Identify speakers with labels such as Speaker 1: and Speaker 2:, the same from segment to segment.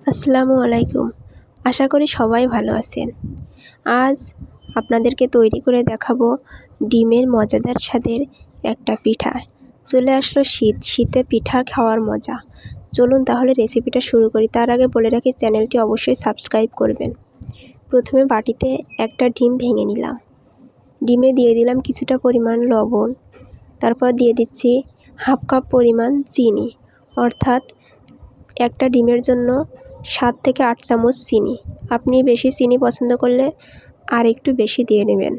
Speaker 1: আসসালামু আলাইকুম। আশা করি সবাই ভালো আছেন। আজ আপনাদেরকে তৈরি করে দেখাবো ডিমের মজাদার স্বাদের একটা পিঠা। চলে আসলো শীত, শীতে পিঠা খাওয়ার মজা। চলুন তাহলে রেসিপিটা শুরু করি। তার আগে বলে রাখি চ্যানেলটি অবশ্যই সাবস্ক্রাইব করবেন। প্রথমে বাটিতে একটা ডিম ভেঙে নিলাম। ডিমে দিয়ে দিলাম কিছুটা পরিমাণ লবণ। তারপর দিয়ে দিচ্ছি হাফ কাপ পরিমাণ চিনি, অর্থাৎ একটা ডিমের জন্য 7 থেকে 8 চামচ চিনি। আপনি বেশি চিনি পছন্দ করলে আর একটু বেশি দিয়ে নেবেন।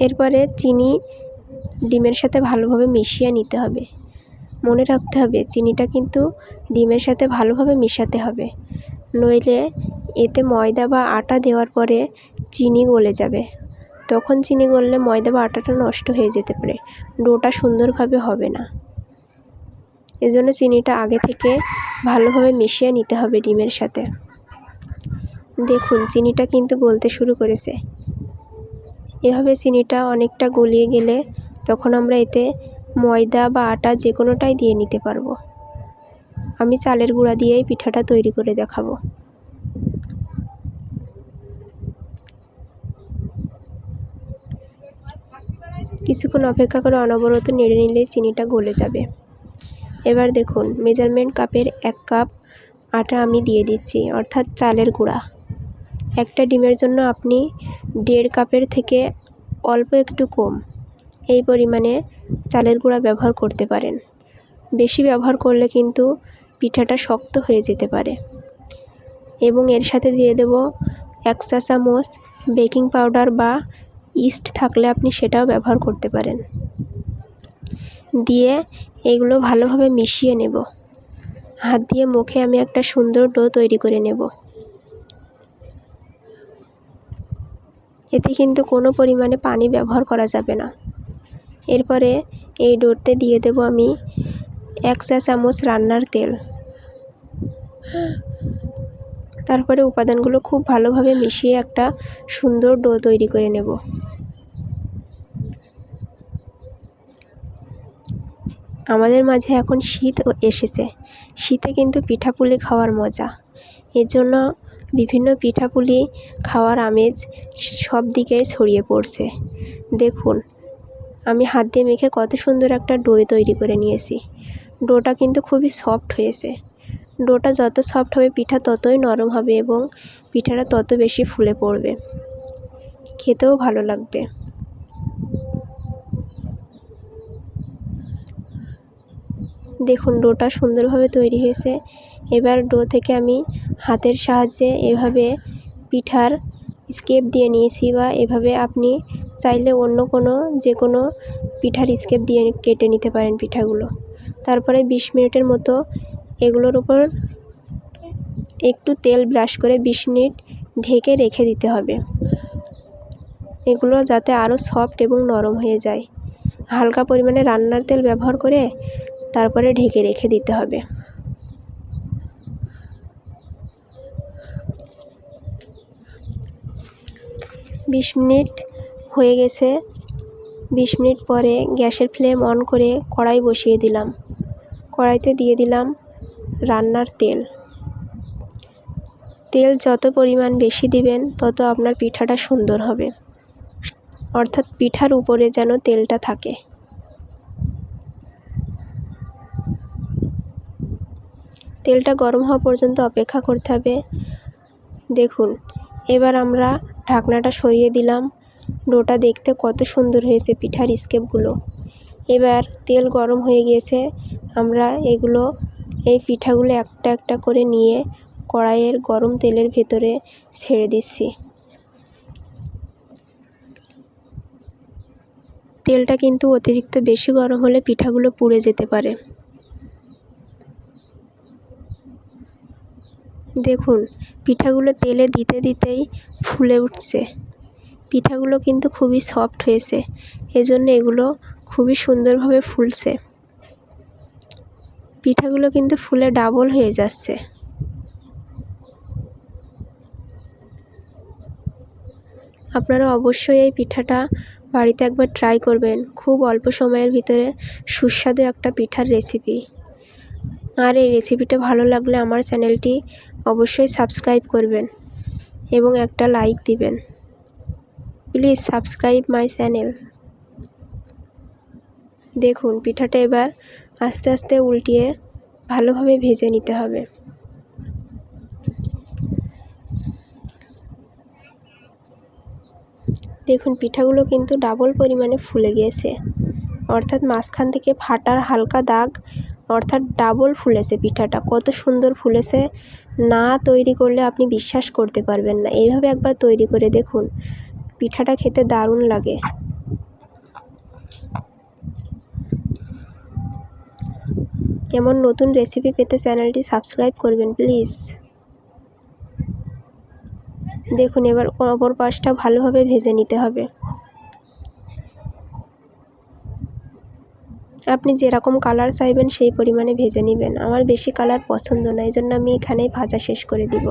Speaker 1: এরপরে চিনি ডিমের সাথে ভালোভাবে মিশিয়ে নিতে হবে। মনে রাখতে হবে চিনিটা কিন্তু ডিমের সাথে ভালোভাবে মিশাতে হবে, নইলে এতে ময়দা বা আটা দেওয়ার পরে চিনি গলে যাবে। তখন চিনি গললে ময়দা বা আটাটা নষ্ট হয়ে যেতে পারে, ডোটা সুন্দরভাবে হবে না। এজন্য চিনিটা আগে থেকে ভালোভাবে মিশিয়ে নিতে হবে ডিমের সাথে। দেখুন চিনিটা কিন্তু গলতে শুরু করেছে। এভাবে চিনিটা অনেকটা গলিয়ে গেলে তখন আমরা এতে ময়দা বা আটা যে কোনোটাই দিয়ে নিতে পারবো। আমি চালের গুঁড়া দিয়েই পিঠাটা তৈরি করে দেখাবো। কিছুক্ষণ অপেক্ষা করে অনবরত নেড়ে নিলেই চিনিটা গলে যাবে। এবার দেখুন মেজারমেন্ট কাপের 1 কাপ আটা আমি দিয়ে দিচ্ছি, অর্থাৎ চালের গুঁড়া। একটা ডিমের জন্য আপনি 1.5 কাপের থেকে অল্প একটু কম এই পরিমাণে চালের গুঁড়া ব্যবহার করতে পারেন। বেশি ব্যবহার করলে কিন্তু পিঠাটা শক্ত হয়ে যেতে পারে। এবং এর সাথে দিয়ে দেব 1 চা চামচ বেকিং পাউডার বা ইস্ট থাকলে আপনি সেটাও ব্যবহার করতে পারেন। দিয়ে এগুলো ভালোভাবে মিশিয়ে নেব। হাত দিয়ে মুখে আমি একটা সুন্দর ডো তৈরি করে নেব। এতে কিন্তু কোনো পরিমাণে পানি ব্যবহার করা যাবে না। এরপরে এই ডোতে দিয়ে দেব আমি 1 চা চামচ রান্নার তেল। তারপরে উপাদানগুলো খুব ভালোভাবে মিশিয়ে একটা সুন্দর ডো তৈরি করে নেব। আমাদের মাঝে এখন শীত এসেছে। শীতে কিন্তু পিঠাপুলি খাওয়ার মজা। এর জন্য বিভিন্ন পিঠাপুলি খাওয়ার আমেজ সব দিকেই ছড়িয়ে পড়ছে। দেখুন আমি হাত দিয়ে মেখে কত সুন্দর একটা ডো তৈরি করে নিয়েছি। ডোটা কিন্তু খুবই সফট হয়েছে। ডোটা যত সফট হবে পিঠা ততই নরম হবে এবং পিঠাটা তত বেশি ফুলে পড়বে, খেতেও ভালো লাগবে। দেখুন ডোটা সুন্দরভাবে তৈরি হয়েছে। এবার ডো থেকে আমি হাতের সাহায্যে এভাবে পিঠার স্কেপ দিয়ে নিয়েছি, বা এভাবে আপনি চাইলে অন্য যে কোনো পিঠার স্কেপ দিয়ে কেটে নিতে পারেন পিঠাগুলো। তারপরে 20 মিনিটের মতো এগুলোর উপর একটু তেল ব্রাশ করে 20 মিনিট ঢেকে রেখে দিতে হবে, এগুলো যাতে আরও সফট এবং নরম হয়ে যায়। হালকা পরিমাণে রান্নার তেল ব্যবহার করে তারপরে ঢেকে রেখে দিতে হবে। বিশ মিনিট হয়ে গেছে। 20 মিনিট পরে গ্যাসের ফ্লেম অন করে কড়াই বসিয়ে দিলাম। কড়াইতে দিয়ে দিলাম রান্নার তেল। তেল যত পরিমাণ বেশি দিবেন তত আপনার পিঠাটা সুন্দর হবে, অর্থাৎ পিঠার উপরে যেন তেলটা থাকে। তেলটা গরম হওয়া পর্যন্ত অপেক্ষা করতে হবে। দেখুন এবার আমরা ঢাকনাটা সরিয়ে দিলাম। ডোটা দেখতে কত সুন্দর হয়েছে পিঠার স্কেপগুলো। এবার তেল গরম হয়ে গিয়েছে। আমরা এই পিঠাগুলো একটা একটা করে নিয়ে কড়াইয়ের গরম তেলের ভেতরে ছেড়ে দিচ্ছি। তেলটা কিন্তু অতিরিক্ত বেশি গরম হলে পিঠাগুলো পুড়ে যেতে পারে। দেখুন পিঠাগুলো তেলে দিতে দিতেই ফুলে উঠছে। পিঠাগুলো কিন্তু খুবই সফট হয়েছে, এজন্য এগুলো খুবই সুন্দরভাবে ফুলছে। পিঠাগুলো কিন্তু ফুলে ডাবল হয়ে যাচ্ছে। আপনারা অবশ্যই এই পিঠাটা বাড়িতে একবার ট্রাই করবেন, খুব অল্প সময়ের ভিতরে সুস্বাদু একটা পিঠার রেসিপি। আর এই রেসিপিটা ভালো লাগলে আমার চ্যানেলটি অবশ্যই সাবস্ক্রাইব করবেন এবং একটা লাইক দিবেন। Please subscribe my channel. দেখুন পিঠাটা এবার আস্তে আস্তে উল্টিয়ে ভালোভাবে ভেজে নিতে হবে। দেখুন পিঠাগুলো কিন্তু ডাবল পরিমাণে ফুলে গিয়েছে, অর্থাৎ মাঝখান থেকে ফাটার হালকা দাগ, অর্থাৎ ডাবল ফুলেছে পিঠাটা। কত সুন্দর ফুলেছে, না তৈরি করলে আপনি বিশ্বাস করতে পারবেন না। এইভাবে একবার তৈরি করে দেখুন, পিঠাটা খেতে দারুণ লাগে। এমন নতুন রেসিপি পেতে চ্যানেলটি সাবস্ক্রাইব করবেন প্লিজ। দেখুন এবার অপর পাশটা ভালোভাবে ভেজে নিতে হবে। আপনি যেরকম কালার চাইবেন সেই পরিমাণে ভেজে নেবেন। আমার বেশি কালার পছন্দ না, এই জন্য আমি এখানেই ভাজা শেষ করে দিব।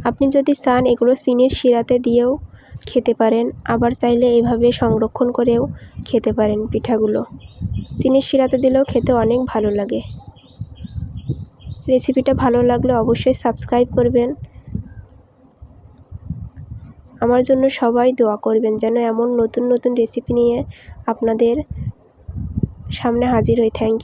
Speaker 1: আপনি যদি চান এগুলো চিনির শিরাতে দিয়েও খেতে পারেন, আবার চাইলে এভাবে সংরক্ষণ করেও খেতে পারেন। পিঠাগুলো চিনির শিরাতে দিলেও খেতে অনেক ভালো লাগে। রেসিপিটা ভালো লাগলে অবশ্যই সাবস্ক্রাইব করবেন। আমার জন্য সবাই দোয়া করবেন যেন এমন নতুন নতুন রেসিপি নিয়ে আপনাদের সামনে হাজির হই। Thank you.